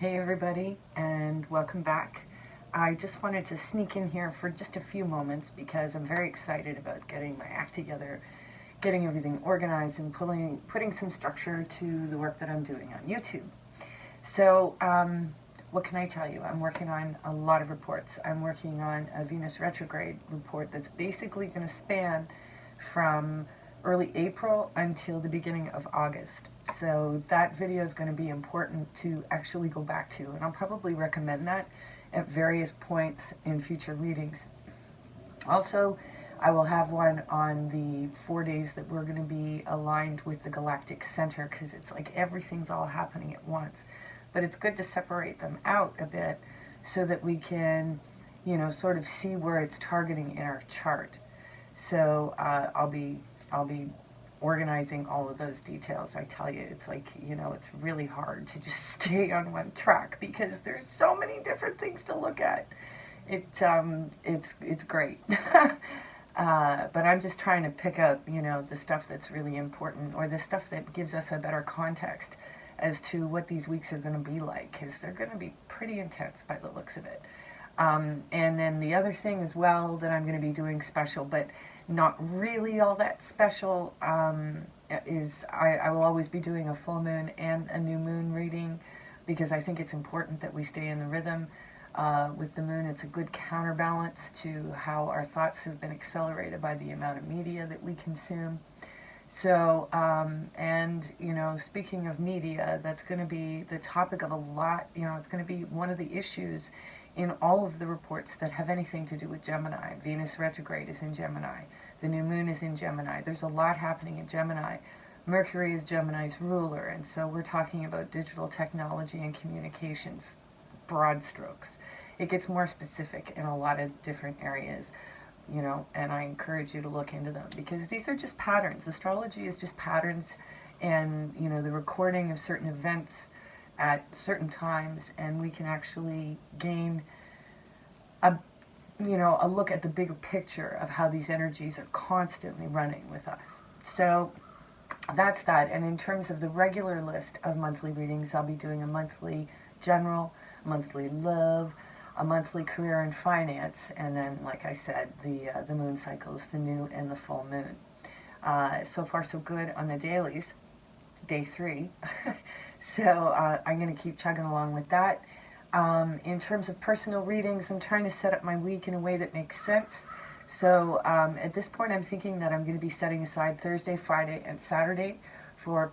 Hey everybody, and welcome back. I just wanted to sneak in here for just a few moments because I'm very excited about getting my act together, getting everything organized, and putting some structure to the work that I'm doing on YouTube. So, what can I tell you? I'm working on a lot of reports. I'm working on a Venus retrograde report that's basically going to span from early April until the beginning of August. So that video is going to be important to actually go back to, and I'll probably recommend that at various points in future readings. Also, I will have one on the 4 days that we're going to be aligned with the galactic center, because it's like everything's all happening at once. But it's good to separate them out a bit so that we can, sort of see where it's targeting in our chart. So I'll be organizing all of those details. I tell you, it's like, it's really hard to just stay on one track because there's so many different things to look at. It's great. But I'm just trying to pick up, the stuff that's really important, or the stuff that gives us a better context as to what these weeks are going to be like, because they're going to be pretty intense by the looks of it. And then the other thing as well that I'm going to be doing special, but not really all that special, is I will always be doing a full moon and a new moon reading, because I think it's important that we stay in the rhythm. With the moon, it's a good counterbalance to how our thoughts have been accelerated by the amount of media that we consume. So, speaking of media, that's going to be the topic of a lot, it's going to be one of the issues in all of the reports that have anything to do with Gemini. Venus retrograde is in Gemini. The new moon is in Gemini. There's a lot happening in Gemini. Mercury is Gemini's ruler, and so we're talking about digital technology and communications, broad strokes. It gets more specific in a lot of different areas, and I encourage you to look into them, because these are just patterns. Astrology is just patterns, and, the recording of certain events at certain times, and we can actually gain a look at the bigger picture of how these energies are constantly running with us. So that's that. And in terms of the regular list of monthly readings, I'll be doing a monthly general, monthly love, a monthly career and finance, and then, like I said, the moon cycles, the new and the full moon. So far so good on the dailies, day 3. So I'm going to keep chugging along with that. In terms of personal readings, I'm trying to set up my week in a way that makes sense. So at this point, I'm thinking that I'm going to be setting aside Thursday, Friday, and Saturday for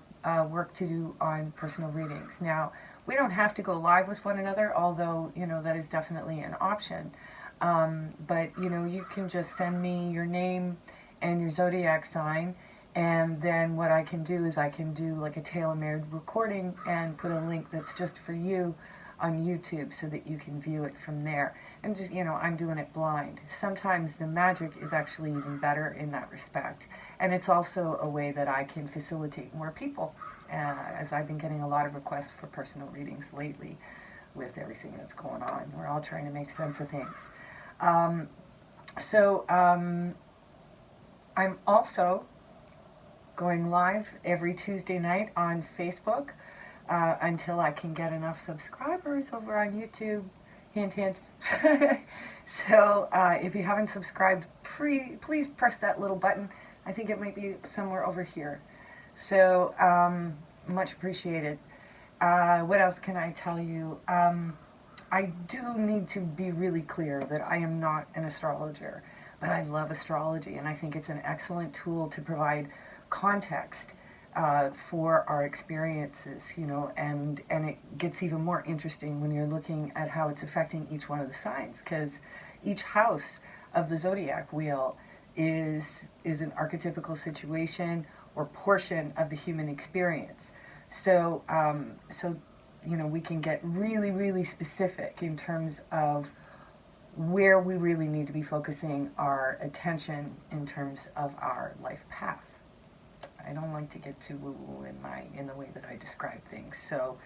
work to do on personal readings. Now, we don't have to go live with one another, although, that is definitely an option. But, you can just send me your name and your zodiac sign, and then what I can do is I can do like a tailor-made recording and put a link that's just for you on YouTube so that you can view it from there. And just, I'm doing it blind. Sometimes the magic is actually even better in that respect. And it's also a way that I can facilitate more people, as I've been getting a lot of requests for personal readings lately with everything that's going on. We're all trying to make sense of things. I'm also going live every Tuesday night on Facebook until I can get enough subscribers over on YouTube. Hint, hint. So if you haven't subscribed, please press that little button. I think it might be somewhere over here. So much appreciated. What else can I tell you? I do need to be really clear that I am not an astrologer, but I love astrology, and I think it's an excellent tool to provide context for our experiences, and it gets even more interesting when you're looking at how it's affecting each one of the signs, because each house of the zodiac wheel is an archetypical situation or portion of the human experience. So, we can get really, really specific in terms of where we really need to be focusing our attention in terms of our life path. I don't like to get too woo-woo in the way that I describe things. So,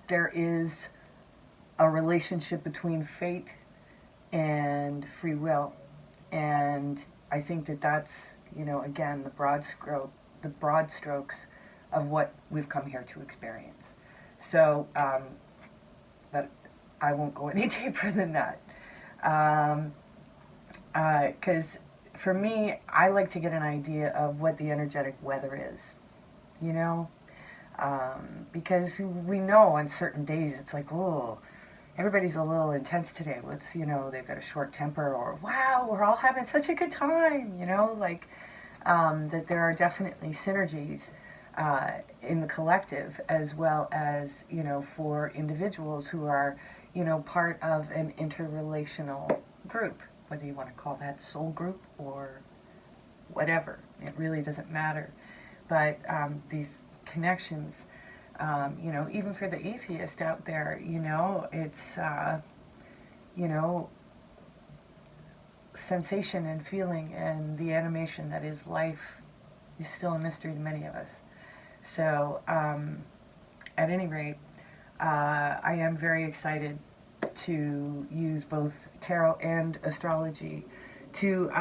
there is a relationship between fate and free will, and I think that that's, again, the broad strokes of what we've come here to experience. So, but I won't go any deeper than that. Because for me, I like to get an idea of what the energetic weather is, you know? Because we know on certain days it's like, oh, everybody's a little intense today. What's, you know, they've got a short temper, or wow, we're all having such a good time, you know? Like, that there are definitely synergies in the collective, as well as, you know, for individuals who are, you know, part of an interrelational group, whether you want to call that soul group or whatever. It really doesn't matter. But these connections, you know, even for the atheist out there, you know, it's, you know, sensation and feeling and the animation that is life is still a mystery to many of us. So, at any rate, I am very excited to use both tarot and astrology to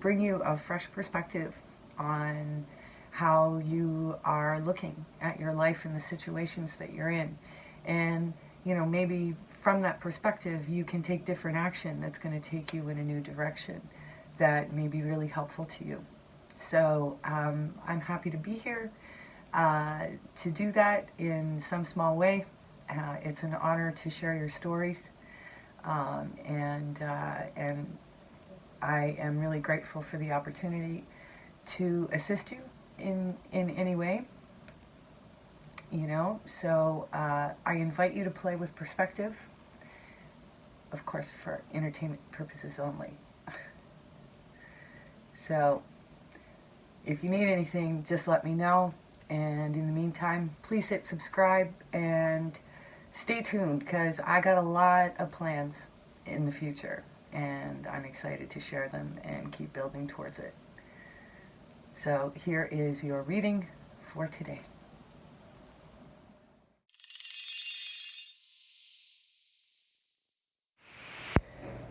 bring you a fresh perspective on how you are looking at your life and the situations that you're in. And, you know, maybe from that perspective, you can take different action that's going to take you in a new direction that may be really helpful to you. So I'm happy to be here to do that in some small way. It's an honor to share your stories, and I am really grateful for the opportunity to assist you in any way. You know, so I invite you to play with perspective, of course, for entertainment purposes only. So if you need anything, just let me know. And in the meantime, please hit subscribe and stay tuned, because I got a lot of plans in the future, and I'm excited to share them and keep building towards it. So here is your reading for today.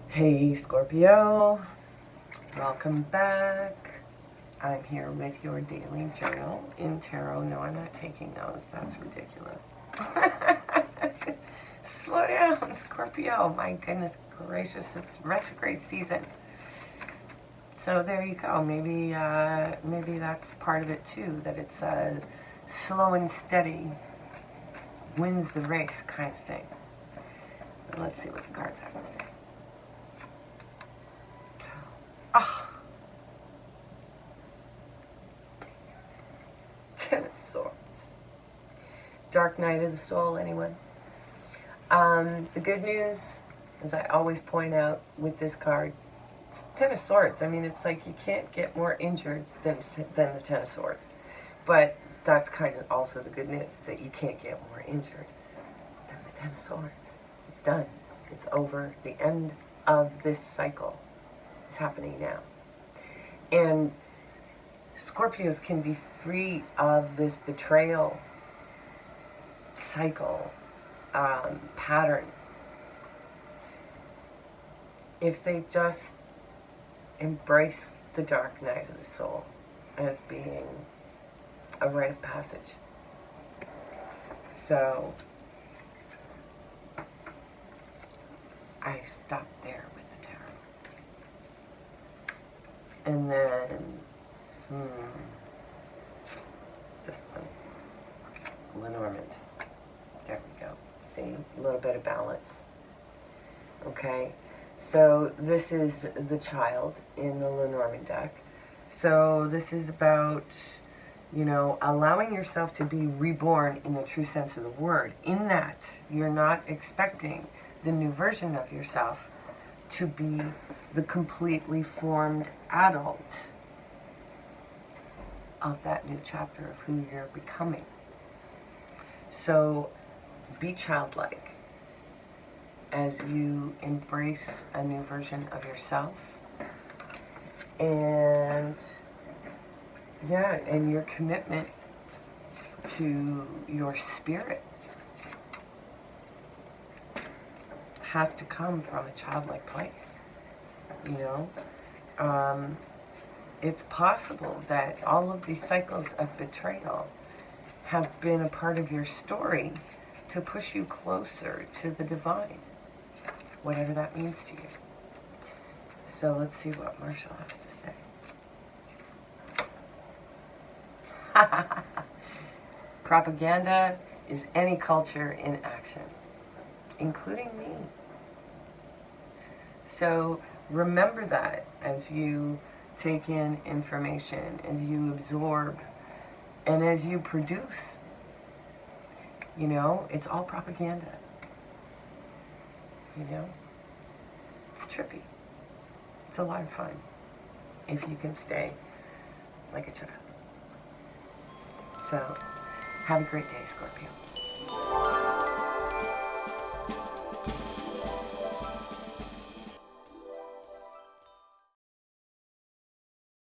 Hey Scorpio, welcome back. I'm here with your daily journal in tarot. No, I'm not taking those. That's ridiculous. Slow down, Scorpio. My goodness gracious, it's retrograde season. So there you go. Maybe that's part of it too, that it's slow and steady wins the race kind of thing. But let's see what the cards have to say. Ah. Ten of Swords. Dark Night of the Soul, anyone? The good news, as I always point out with this card, it's Ten of Swords. I mean, it's like you can't get more injured than the Ten of Swords. But that's kind of also the good news, is that you can't get more injured than the Ten of Swords. It's done. It's over. The end of this cycle is happening now. And Scorpios can be free of this betrayal cycle pattern if they just embrace the dark night of the soul as being a rite of passage. So I stopped there with the tarot. And then this one, Lenormand. There we go. See, a little bit of balance. Okay, so this is the child in the Lenormand deck. So this is about, you know, allowing yourself to be reborn in the true sense of the word, in that you're not expecting the new version of yourself to be the completely formed adult of that new chapter of who you're becoming. So be childlike as you embrace a new version of yourself, and yeah, and your commitment to your spirit has to come from a childlike place, you know. It's possible that all of these cycles of betrayal have been a part of your story to push you closer to the divine, whatever that means to you. So let's see what Marshall has to say. Propaganda is any culture in action, including me. So remember that as you take in information, as you absorb, and as you produce. You know, it's all propaganda. You know? It's trippy. It's a lot of fun if you can stay like a child. So, have a great day, Scorpio.